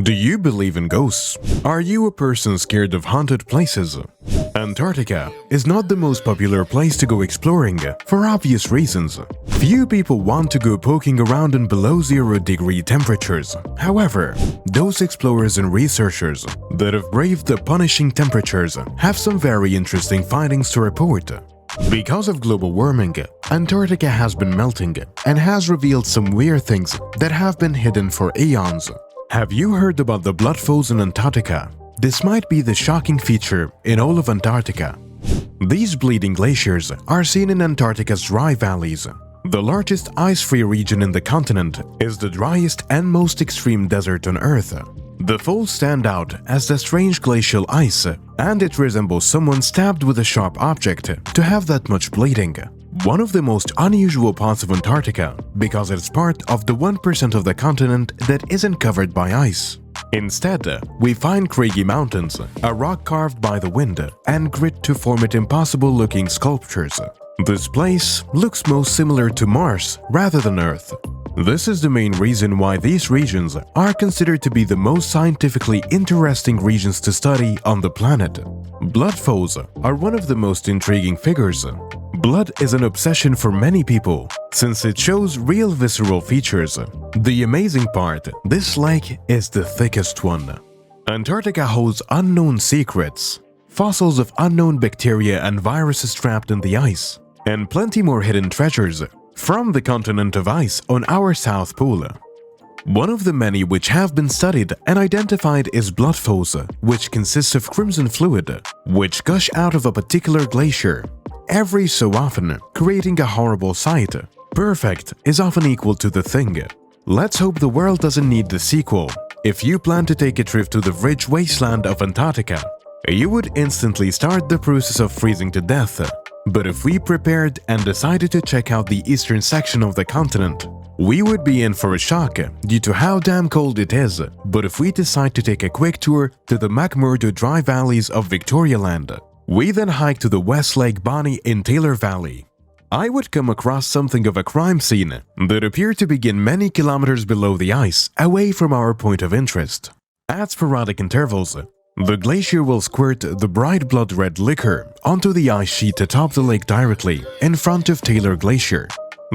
Do you believe in ghosts? Are you a person scared of haunted places? Antarctica is not the most popular place to go exploring for obvious reasons. Few people want to go poking around in below 0-degree temperatures. However, those explorers and researchers that have braved the punishing temperatures have some very interesting findings to report. Because of global warming, Antarctica has been melting and has revealed some weird things that have been hidden for eons. Have you heard about the blood flows in Antarctica? This might be the shocking feature in all of Antarctica. These bleeding glaciers are seen in Antarctica's dry valleys. The largest ice-free region in the continent is the driest and most extreme desert on Earth. The falls stand out as the strange glacial ice, and it resembles someone stabbed with a sharp object to have that much bleeding. One of the most unusual parts of Antarctica because it's part of the 1% of the continent that isn't covered by ice. Instead, we find craggy mountains, a rock carved by the wind, and grit to form it impossible-looking sculptures. This place looks most similar to Mars rather than Earth. This is the main reason why these regions are considered to be the most scientifically interesting regions to study on the planet. Blood flows are one of the most intriguing figures. Blood is an obsession for many people, since it shows real visceral features. The amazing part, this lake is the thickest one. Antarctica holds unknown secrets, fossils of unknown bacteria and viruses trapped in the ice, and plenty more hidden treasures from the continent of ice on our South Pole. One of the many which have been studied and identified is blood flows, which consists of crimson fluid, which gush out of a particular glacier every so often, creating a horrible sight. Perfect is often equal to the thing. Let's hope the world doesn't need the sequel. If you plan to take a trip to the rich wasteland of Antarctica, you would instantly start the process of freezing to death. But if we prepared and decided to check out the eastern section of the continent, we would be in for a shock due to how damn cold it is. But if we decide to take a quick tour to the McMurdo dry valleys of Victoria Land, we then hike to the West Lake Bonnie in Taylor Valley, I would come across something of a crime scene that appeared to begin many kilometers below the ice, away from our point of interest. At sporadic intervals, the glacier will squirt the bright blood red liquor onto the ice sheet atop the lake directly in front of Taylor Glacier.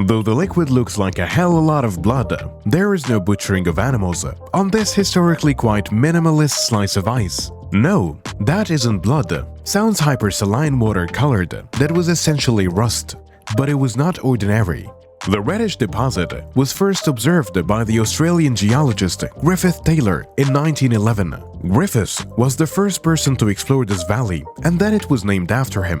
Though the liquid looks like a hell of a lot of blood, there is no butchering of animals on this historically quite minimalist slice of ice. No, that isn't blood. Sounds hypersaline water colored that was essentially rust, but it was not ordinary. The reddish deposit was first observed by the Australian geologist Griffith Taylor in 1911. Griffith was the first person to explore this valley, and then it was named after him.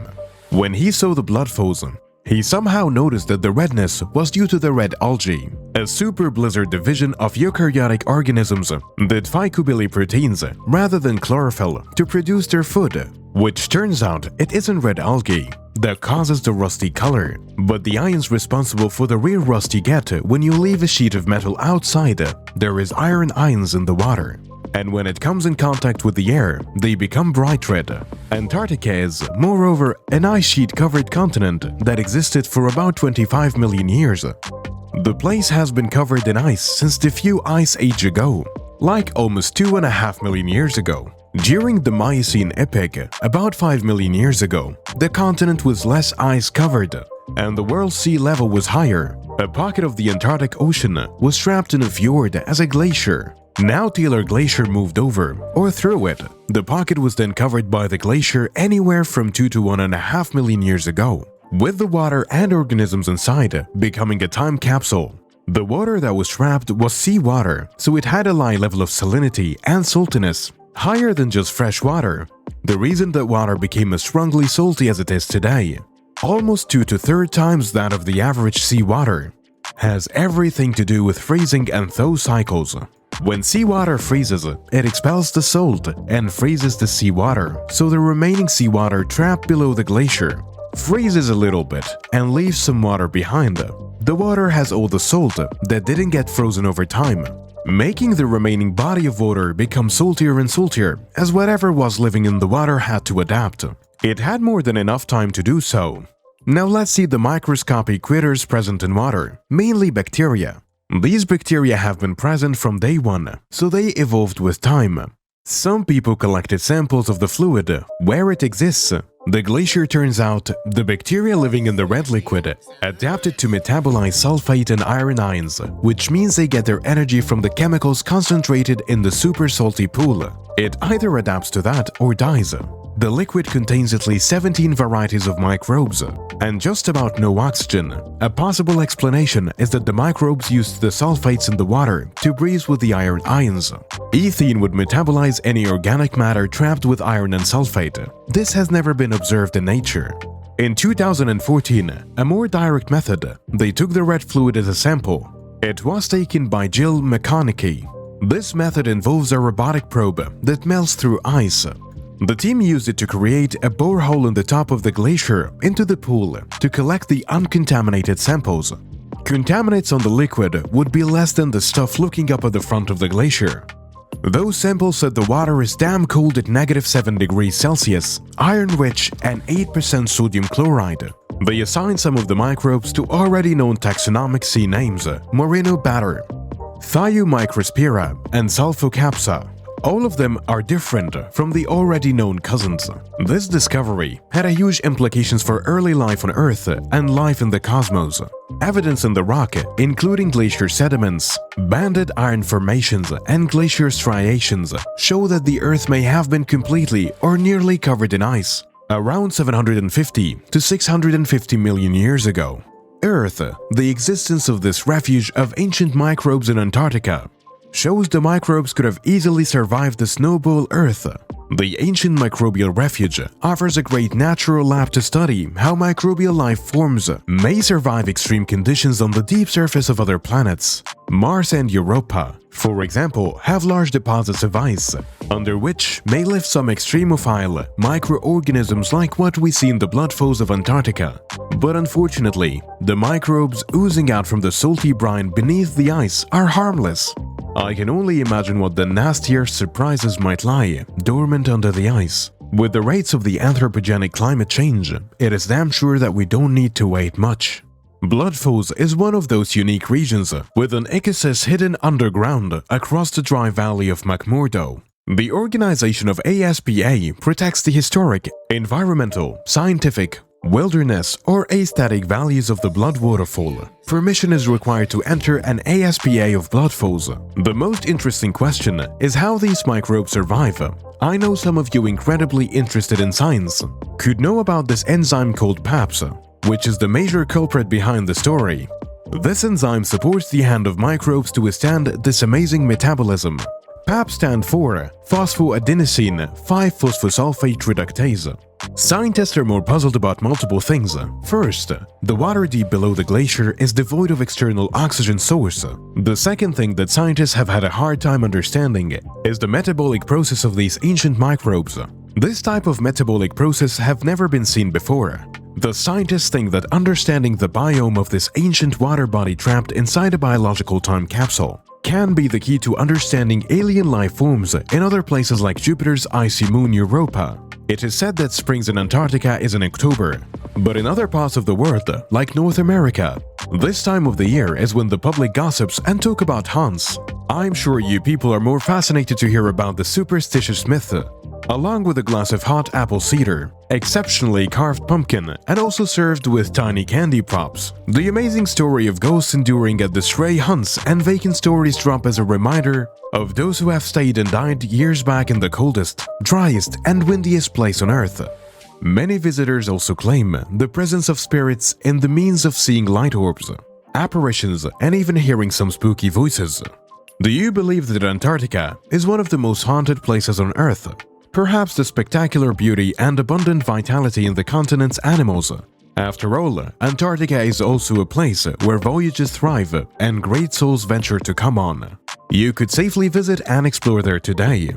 When he saw the blood flows, he somehow noticed that the redness was due to the red algae, a super blizzard division of eukaryotic organisms that phycobilly proteins rather than chlorophyll to produce their food, which turns out it isn't red algae that causes the rusty color, but the ions responsible for the real rust you get when you leave a sheet of metal outside. There is iron ions in the water, and when it comes in contact with the air, they become bright red. Antarctica is, moreover, an ice sheet-covered continent that existed for about 25 million years. The place has been covered in ice since the few ice age ago, like almost 2.5 million years ago. During the Miocene epoch, about 5 million years ago, the continent was less ice-covered, and the world's sea level was higher. A pocket of the Antarctic Ocean was trapped in a fjord as a glacier. Now Taylor Glacier moved over, or through it. The pocket was then covered by the glacier anywhere from 2 to 1.5 million years ago, with the water and organisms inside becoming a time capsule. The water that was trapped was seawater, so it had a high level of salinity and saltiness, higher than just fresh water. The reason that water became as strongly salty as it is today, almost 2 to 3 times that of the average seawater, has everything to do with freezing and thaw cycles. When seawater freezes, it expels the salt and freezes the seawater, so the remaining seawater trapped below the glacier freezes a little bit and leaves some water behind. The water has all the salt that didn't get frozen over time, making the remaining body of water become saltier and saltier as whatever was living in the water had to adapt. It had more than enough time to do so. Now let's see the microscopic critters present in water, mainly bacteria. These bacteria have been present from day one, so they evolved with time. Some people collected samples of the fluid where it exists. The glacier turns out the bacteria living in the red liquid adapted to metabolize sulfate and iron ions, which means they get their energy from the chemicals concentrated in the super salty pool. It either adapts to that or dies. The liquid contains at least 17 varieties of microbes and just about no oxygen. A possible explanation is that the microbes used the sulfates in the water to breathe with the iron ions. Ethene would metabolize any organic matter trapped with iron and sulfate. This has never been observed in nature. In 2014, a more direct method, they took the red fluid as a sample. It was taken by Jill McConaughey. This method involves a robotic probe that melts through ice. The team used it to create a borehole in the top of the glacier into the pool to collect the uncontaminated samples. Contaminants on the liquid would be less than the stuff looking up at the front of the glacier. Those samples said the water is damn cold at -7 degrees Celsius, iron-rich, and 8% sodium chloride. They assigned some of the microbes to already known taxonomic sea names: Morenobatter, Thiomicrospira, and Sulfocapsa. All of them are different from the already known cousins. This discovery had huge implications for early life on Earth and life in the cosmos. Evidence in the rock, including glacier sediments, banded iron formations, and glacier striations, show that the Earth may have been completely or nearly covered in ice around 750 to 650 million years ago. Earth, the existence of this refuge of ancient microbes in Antarctica, shows the microbes could have easily survived the snowball Earth. The ancient microbial refuge offers a great natural lab to study how microbial life forms may survive extreme conditions on the deep surface of other planets. Mars and Europa, for example, have large deposits of ice, under which may live some extremophile microorganisms like what we see in the blood flows of Antarctica. But unfortunately, the microbes oozing out from the salty brine beneath the ice are harmless. I can only imagine what the nastier surprises might lie dormant under the ice. With the rates of the anthropogenic climate change, it is damn sure that we don't need to wait much. Blood flows is one of those unique regions with an ecosystem hidden underground across the dry valley of McMurdo. The organization of ASPA protects the historic, environmental, scientific, wilderness, or aesthetic values of the blood waterfall. Permission is required to enter an ASPA of blood flows. The most interesting question is how these microbes survive. I know some of you incredibly interested in science could know about this enzyme called PAPS, which is the major culprit behind the story. This enzyme supports the hand of microbes to withstand this amazing metabolism. PAPS stands for phosphoadenosine 5-phosphosulfate reductase. Scientists are more puzzled about multiple things. First, the water deep below the glacier is devoid of external oxygen source. The second thing that scientists have had a hard time understanding is the metabolic process of these ancient microbes. This type of metabolic process have never been seen before. The scientists think that understanding the biome of this ancient water body trapped inside a biological time capsule can be the key to understanding alien life forms in other places like Jupiter's icy moon Europa. It is said that springs in Antarctica is in October, but in other parts of the world, like North America, this time of the year is when the public gossips and talk about haunts. I'm sure you people are more fascinated to hear about the superstitious myth, along with a glass of hot apple cider, exceptionally carved pumpkin, and also served with tiny candy props. The amazing story of ghosts enduring at the stray hunts and vacant stories drop as a reminder of those who have stayed and died years back in the coldest, driest, and windiest place on Earth. Many visitors also claim the presence of spirits in the means of seeing light orbs, apparitions, and even hearing some spooky voices. Do you believe that Antarctica is one of the most haunted places on Earth? Perhaps the spectacular beauty and abundant vitality in the continent's animals. After all, Antarctica is also a place where voyages thrive and great souls venture to come on. You could safely visit and explore there today.